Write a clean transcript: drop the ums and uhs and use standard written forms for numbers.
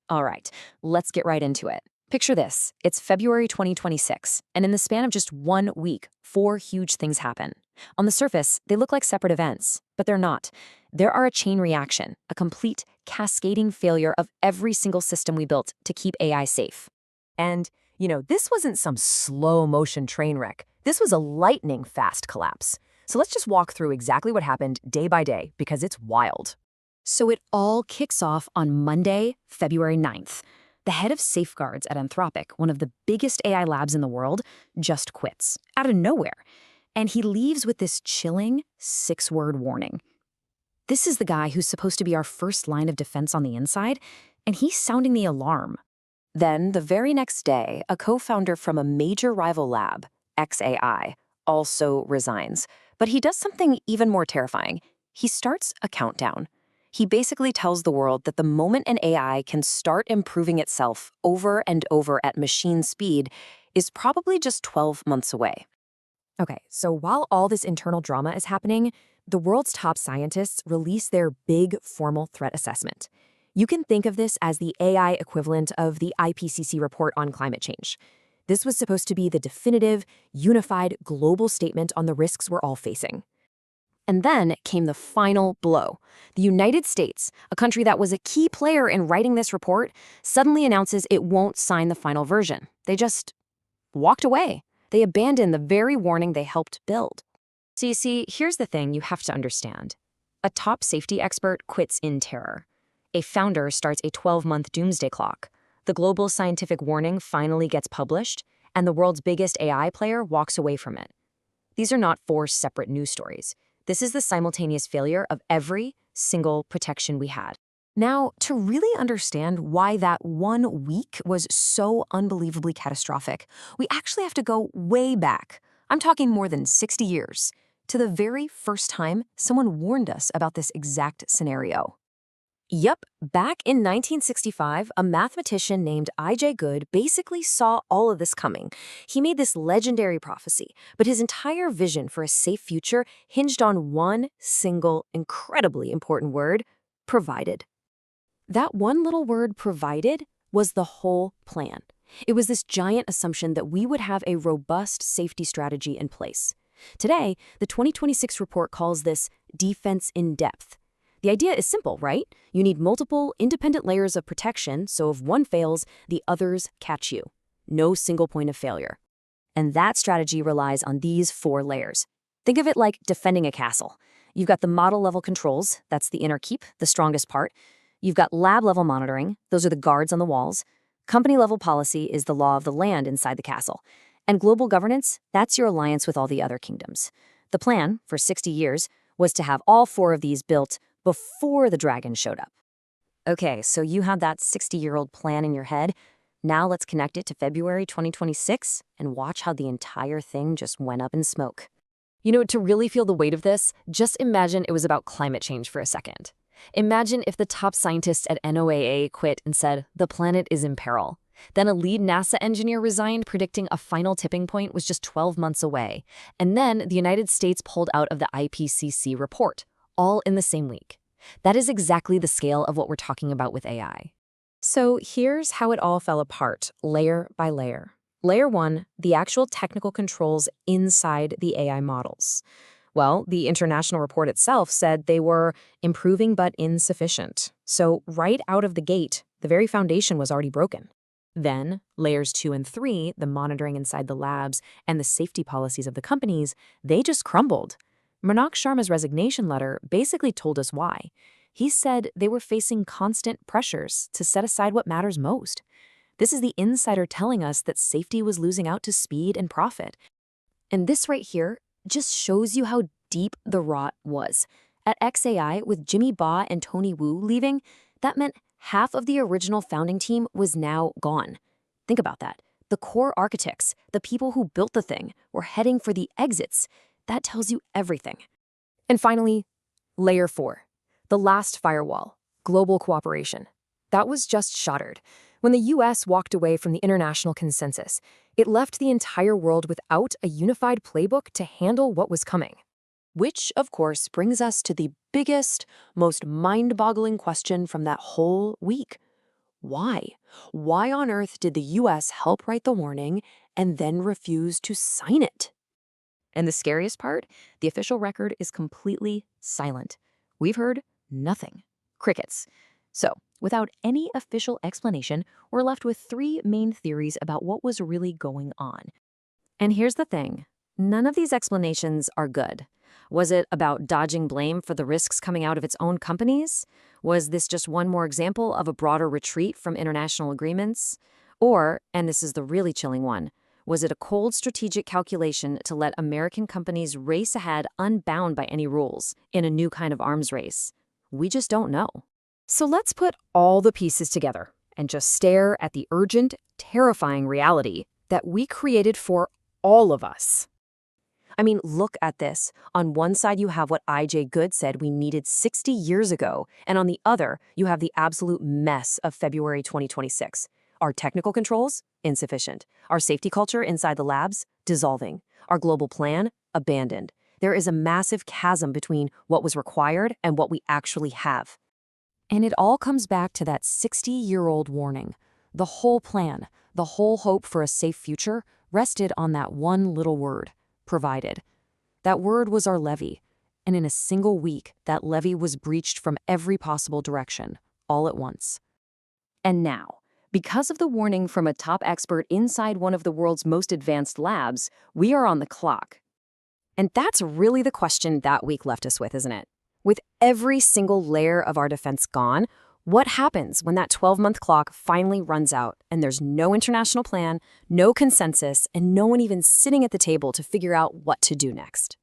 All right, let's get right into it. Picture this. It's February 2026, and in the span of just 1 week, four huge things happen. On the surface, they look like separate events, but they're not. There are a chain reaction, a complete, cascading failure of every single system we built to keep AI safe. And, this wasn't some slow motion train wreck. This was a lightning fast collapse. So let's just walk through exactly what happened day by day because it's wild. So it all kicks off on Monday, February 9th. The head of safeguards at Anthropic, one of the biggest AI labs in the world, just quits out of nowhere. And he leaves with this chilling 6-word warning. This is the guy who's supposed to be our first line of defense on the inside, and he's sounding the alarm. Then, the very next day, a co-founder from a major rival lab, xAI, also resigns. But he does something even more terrifying. He starts a countdown. He basically tells the world that the moment an AI can start improving itself over and over at machine speed is probably just 12 months away. Okay, so while all this internal drama is happening, the world's top scientists release their big formal threat assessment. You can think of this as the AI equivalent of the IPCC report on climate change. This was supposed to be the definitive, unified global statement on the risks we're all facing. And then came the final blow. The United States, a country that was a key player in writing this report, suddenly announces it won't sign the final version. They just walked away. They abandoned the very warning they helped build. So you see, here's the thing you have to understand. A top safety expert quits in terror. A founder starts a 12-month doomsday clock. The global scientific warning finally gets published, and the world's biggest AI player walks away from it. These are not four separate news stories. This is the simultaneous failure of every single protection we had. Now, to really understand why that 1 week was so unbelievably catastrophic, we actually have to go way back. I'm talking more than 60 years, to the very first time someone warned us about this exact scenario. Yep, back in 1965, a mathematician named I.J. Good basically saw all of this coming. He made this legendary prophecy, but his entire vision for a safe future hinged on one single, incredibly important word: provided. That one little word, provided, was the whole plan. It was this giant assumption that we would have a robust safety strategy in place. Today, the 2026 report calls this defense in depth. The idea is simple, right? You need multiple, independent layers of protection, so if one fails, the others catch you. No single point of failure. And that strategy relies on these 4 layers. Think of it like defending a castle. You've got the model-level controls, that's the inner keep, the strongest part. You've got lab-level monitoring, those are the guards on the walls. Company-level policy is the law of the land inside the castle. And global governance, that's your alliance with all the other kingdoms. The plan, for 60 years, was to have all 4 of these built before the dragon showed up. Okay, so you have that 60-year-old plan in your head. Now let's connect it to February 2026 and watch how the entire thing just went up in smoke. To really feel the weight of this, just imagine it was about climate change for a second. Imagine if the top scientists at NOAA quit and said, the planet is in peril. Then a lead NASA engineer resigned, predicting a final tipping point was just 12 months away. And then the United States pulled out of the IPCC report, all in the same week. That is exactly the scale of what we're talking about with AI. So here's how it all fell apart, layer by layer. Layer 1, the actual technical controls inside the AI models. Well, the international report itself said they were improving but insufficient. So right out of the gate, the very foundation was already broken. Then, layers 2 and 3, the monitoring inside the labs and the safety policies of the companies, they just crumbled. Manav Sharma's resignation letter basically told us why. He said they were facing constant pressures to set aside what matters most. This is the insider telling us that safety was losing out to speed and profit. And this right here just shows you how deep the rot was. At xAI, with Jimmy Ba and Tony Wu leaving, that meant half of the original founding team was now gone. Think about that. The core architects, the people who built the thing, were heading for the exits. That tells you everything. And finally, layer 4, the last firewall, global cooperation. That was just shattered. When the US walked away from the international consensus, it left the entire world without a unified playbook to handle what was coming. Which, of course, brings us to the biggest, most mind-boggling question from that whole week. Why? Why on earth did the US help write the warning and then refuse to sign it? And the scariest part, the official record is completely silent. We've heard nothing. Crickets. So, without any official explanation, we're left with three main theories about what was really going on. And here's the thing. None of these explanations are good. Was it about dodging blame for the risks coming out of its own companies? Was this just one more example of a broader retreat from international agreements? Or, and this is the really chilling one, was it a cold strategic calculation to let American companies race ahead unbound by any rules in a new kind of arms race? We just don't know. So let's put all the pieces together and just stare at the urgent, terrifying reality that we created for all of us. I mean, look at this. On one side, you have what I.J. Good said we needed 60 years ago, and on the other, you have the absolute mess of February 2026. Our technical controls? Insufficient. Our safety culture inside the labs? Dissolving. Our global plan? Abandoned. There is a massive chasm between what was required and what we actually have. And it all comes back to that 60-year-old warning. The whole plan, the whole hope for a safe future, rested on that one little word: provided. That word was our levee, and in a single week, that levee was breached from every possible direction, all at once. And now, because of the warning from a top expert inside one of the world's most advanced labs, we are on the clock. And that's really the question that week left us with, isn't it? With every single layer of our defense gone, what happens when that 12-month clock finally runs out and there's no international plan, no consensus, and no one even sitting at the table to figure out what to do next?